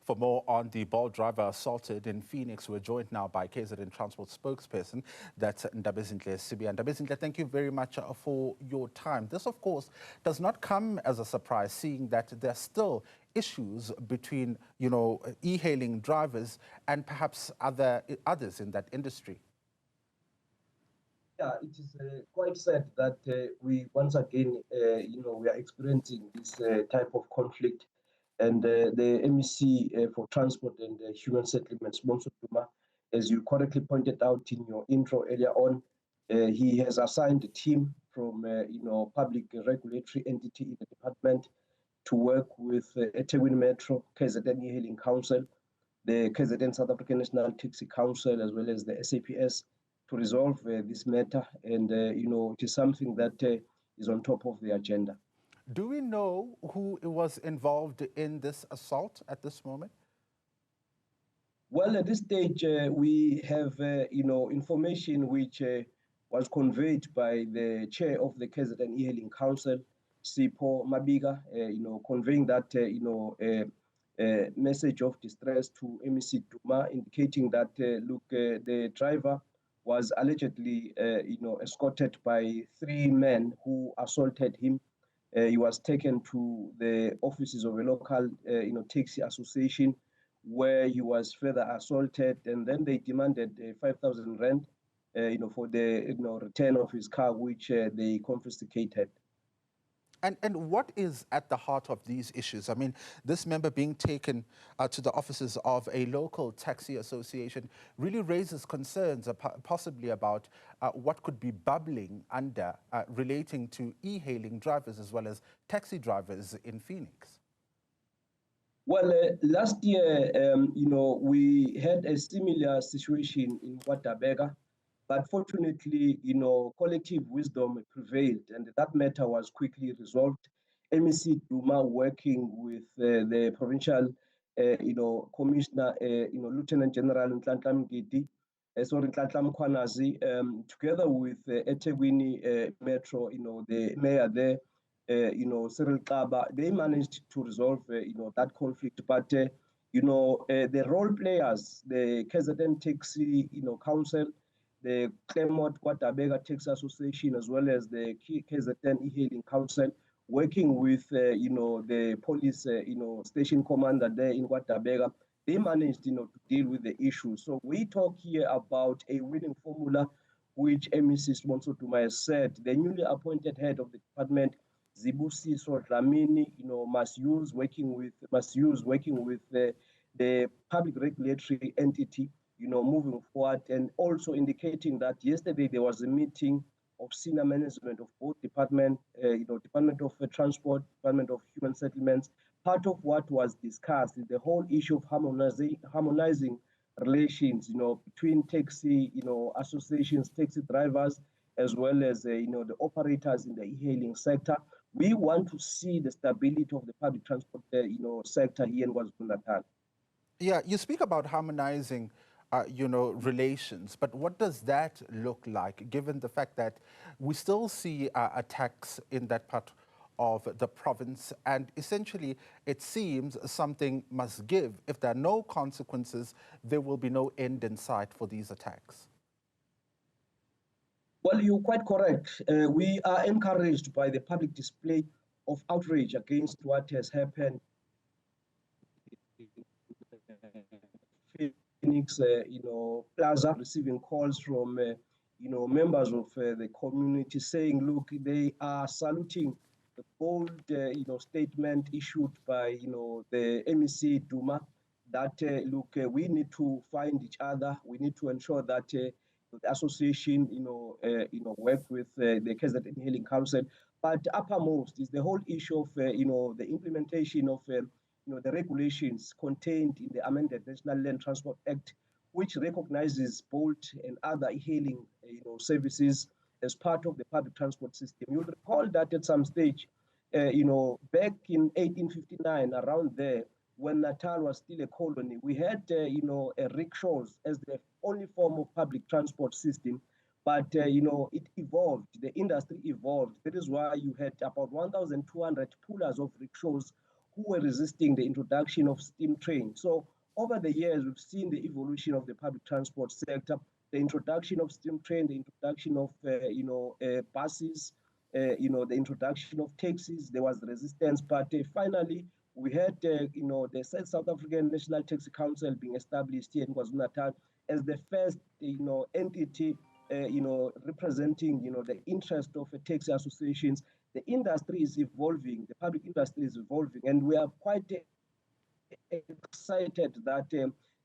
For more on the bold driver assaulted in Phoenix, we're joined now by KZN Transport Spokesperson, that's Ndabezinhle Sibiya. Ndabezinhle, thank you very much for your time. This, of course, does not come as a surprise, seeing that there are still issues between, e-hailing drivers and perhaps others in that industry. Yeah, it is quite sad that we once again, we are experiencing this type of conflict. And the MEC for Transport and Human Settlements, Duma, as you correctly pointed out in your intro earlier on, he has assigned a team from, public regulatory entity in the department to work with eThekwini Metro, KZN E-Hailing Council, the KZN South African National Taxi Council, as well as the SAPS, to resolve this matter. And, it is something that is on top of the agenda. Do we know who was involved in this assault at this moment? Well, at this stage, we have, information which was conveyed by the chair of the KZN E-Hailing Council, Sipho Mabiga, conveying that, message of distress to MEC Duma, indicating that, the driver was allegedly, escorted by 3 men who assaulted him. He was taken to the offices of a local, taxi association, where he was further assaulted, and then they demanded 5,000 rand, for the return of his car, which they confiscated. And what is at the heart of these issues? I mean, this member being taken to the offices of a local taxi association really raises concerns possibly about what could be bubbling under relating to e-hailing drivers as well as taxi drivers in Phoenix. Well, last year, we had a similar situation in Watabega. But fortunately, collective wisdom prevailed, and that matter was quickly resolved. MEC Duma, working with the provincial, commissioner, Lieutenant General Nhlanhla Nhlanhla Mkhwanazi, together with eThekwini Metro, the mayor there, Cyril Kaba, they managed to resolve, that conflict. But the role players, the KZN Taxi, Council, the Claremont Watabega Taxi Association, as well as the KZN E-Hailing Council, working with, the police, station commander there in Watabega, they managed, to deal with the issue. So we talk here about a winning formula, which MEC Duma has said. The newly appointed head of the department, Sibusiso Dlamini, must use working with the public regulatory entity, moving forward, and also indicating that yesterday there was a meeting of senior management of both department, Department of Transport, Department of Human Settlements. Part of what was discussed is the whole issue of harmonizing relations, between taxi, associations, taxi drivers, as well as, the operators in the e-hailing sector. We want to see the stability of the public transport, sector here in KwaZulu-Natal. Yeah, you speak about harmonizing relations. But what does that look like, given the fact that we still see attacks in that part of the province, and essentially it seems something must give. If there are no consequences, there will be no end in sight for these attacks. Well, you're quite correct. We are encouraged by the public display of outrage against what has happened Phoenix, Plaza, receiving calls from, members of the community saying, look, they are saluting the bold, statement issued by, the MEC Duma that, look, we need to find each other. We need to ensure that the association, work with the KZN E-Hailing Council. But uppermost is the whole issue of, the implementation of the regulations contained in the amended National Land Transport Act, which recognizes Bolt and other e-hailing services as part of the public transport system. You'll recall that at some stage, back in 1859, around there, when Natal was still a colony, we had, rickshaws as the only form of public transport system. But, it evolved, the industry evolved. That is why you had about 1,200 pullers of rickshaws who were resisting the introduction of steam trains. So over the years, we've seen the evolution of the public transport sector, the introduction of steam train, the introduction of buses, the introduction of taxis. There was resistance, but finally we had the South African National Taxi Council being established here in KwaZulu-Natal as the first entity representing the interest of taxi associations. The industry is evolving, the public industry is evolving, and we are quite excited that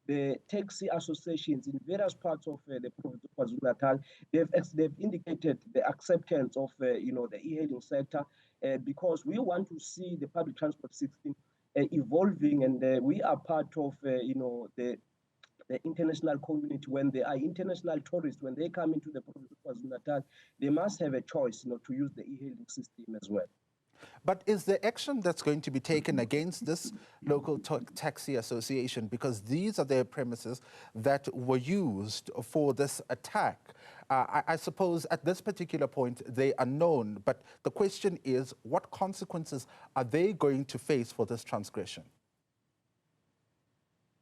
the taxi associations in various parts of the province of KwaZulu-Natal, they've indicated the acceptance of the e-hailing sector because we want to see the public transport system evolving, and we are part of the international community. When they are international tourists, when they come into the province of KwaZulu-Natal, they must have a choice to use the e-hailing system as well. But is there action that's going to be taken against this local taxi association, because these are their premises that were used for this attack? I suppose at this particular point they are known, but the question is, what consequences are they going to face for this transgression?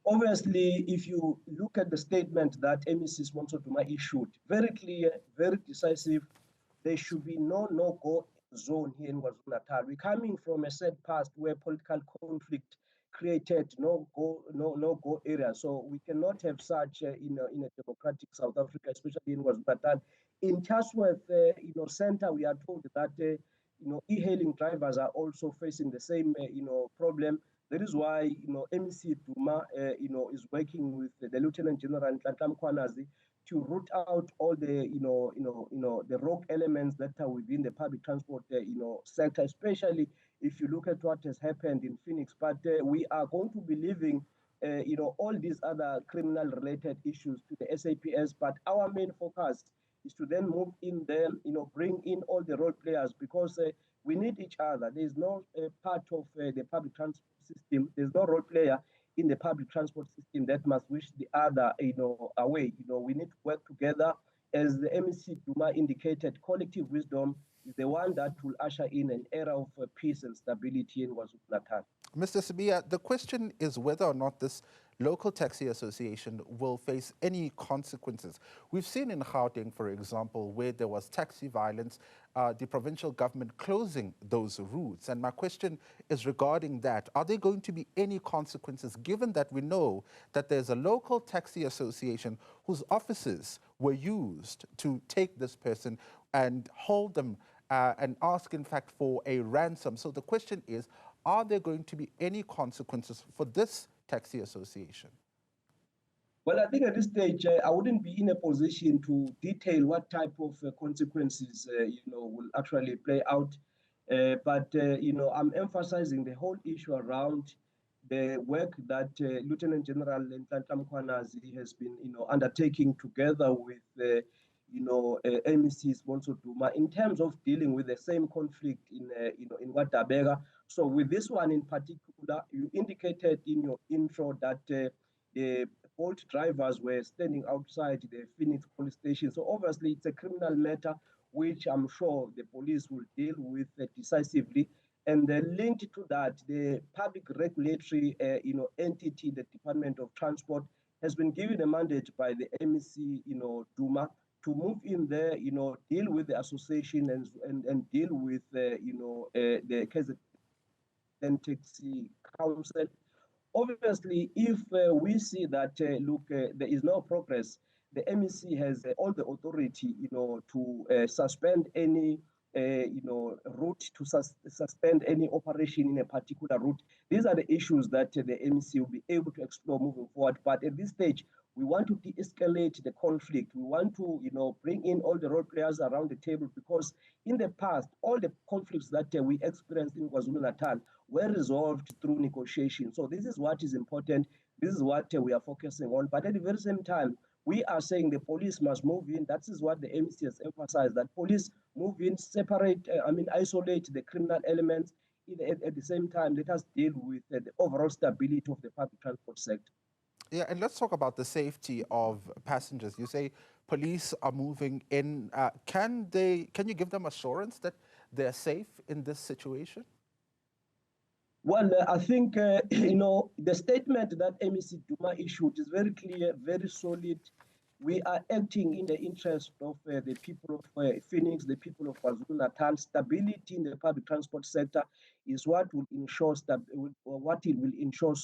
Obviously, if you look at the statement that MEC Sponsor Duma issued, very clear, very decisive, there should be no no-go zone here in KwaZulu-Natal. We're coming from a sad past where political conflict created no-go area. So we cannot have such in a democratic South Africa, especially in KwaZulu-Natal. In Chatsworth, center, we are told that e-hailing drivers are also facing the same problem. That is why MEC Duma is working with the Lieutenant General Nkwazi to root out all the the rogue elements that are within the public transport sector, especially if you look at what has happened in Phoenix. But we are going to be leaving all these other criminal related issues to the SAPS, but our main focus is to then move in there, bring in all the role players, because we need each other. There's no part of the public transport system, there's no role player in the public transport system that must wish the other away. We need to work together. As the MEC Duma indicated, collective wisdom is the one that will usher in an era of peace and stability in KwaZulu-Natal. Mr. Sibiya, the question is whether or not this local taxi association will face any consequences. We've seen in Gauteng, for example, where there was taxi violence, the provincial government closing those routes. And my question is regarding that. Are there going to be any consequences, given that we know that there's a local taxi association whose offices were used to take this person and hold them and ask, in fact, for a ransom? So the question is, are there going to be any consequences for this taxi association? Well, I think at this stage, I wouldn't be in a position to detail what type of consequences, will actually play out. But I'm emphasizing the whole issue around the work that Lieutenant General Nkwazi has been, undertaking together with, MEC Sponsor Duma in terms of dealing with the same conflict in Ndabeka. So with this one in particular, you indicated in your intro that the Bolt drivers were standing outside the Phoenix police station. So obviously it's a criminal matter, which I'm sure the police will deal with decisively. And linked to that, the public regulatory entity, the Department of Transport, has been given a mandate by the MEC Duma to move in there, deal with the association and deal with the KZN Taxi Council. Obviously, if we see that, there is no progress, the MEC has all the authority, to suspend any, route, to suspend any operation in a particular route. These are the issues that the MEC will be able to explore moving forward. But at this stage, we want to de-escalate the conflict. We want to, bring in all the role players around the table, because in the past, all the conflicts that we experienced in KwaZulu-Natal were resolved through negotiation. So this is what is important. This is what we are focusing on. But at the very same time, we are saying the police must move in. That is what the MEC has emphasized, that police move in, separate, isolate the criminal elements. At the same time, let us deal with the overall stability of the public transport sector. Yeah, and let's talk about the safety of passengers. You say police are moving in. Can you give them assurance that they're safe in this situation? Well, I think, you know, the statement that MEC Duma issued is very clear, very solid. We are acting in the interest of the people of Phoenix, the people of KwaZulu-Natal. Stability in the public transport sector is what will ensure what it will ensure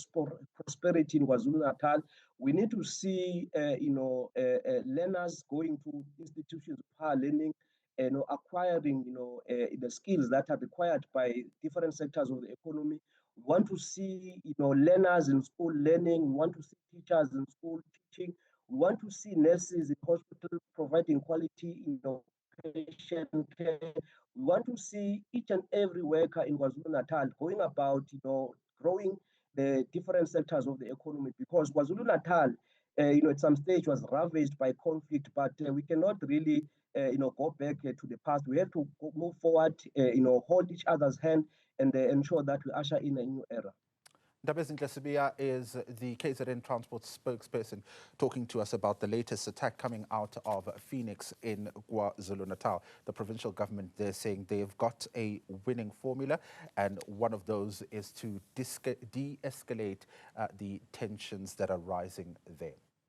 prosperity in KwaZulu-Natal. We need to see, you know, learners going to institutions of higher learning, you know, acquiring, you know, the skills that are required by different sectors of the economy. We want to see, you know, learners in school learning. We want to see teachers in school teaching. We want to see nurses in hospital providing quality, you know, patient care. We want to see each and every worker in KwaZulu-Natal going about, you know, growing the different sectors of the economy, because KwaZulu-Natal, you know, at some stage was ravaged by conflict, but we cannot really, you know, go back to the past. We have to move forward, you know, hold each other's hand and ensure that we usher in a new era. Ndabezinhle Sibiya is the KZN transport spokesperson talking to us about the latest attack coming out of Phoenix in KwaZulu-Natal. The provincial government, they're saying they've got a winning formula, and one of those is to de-escalate the tensions that are rising there.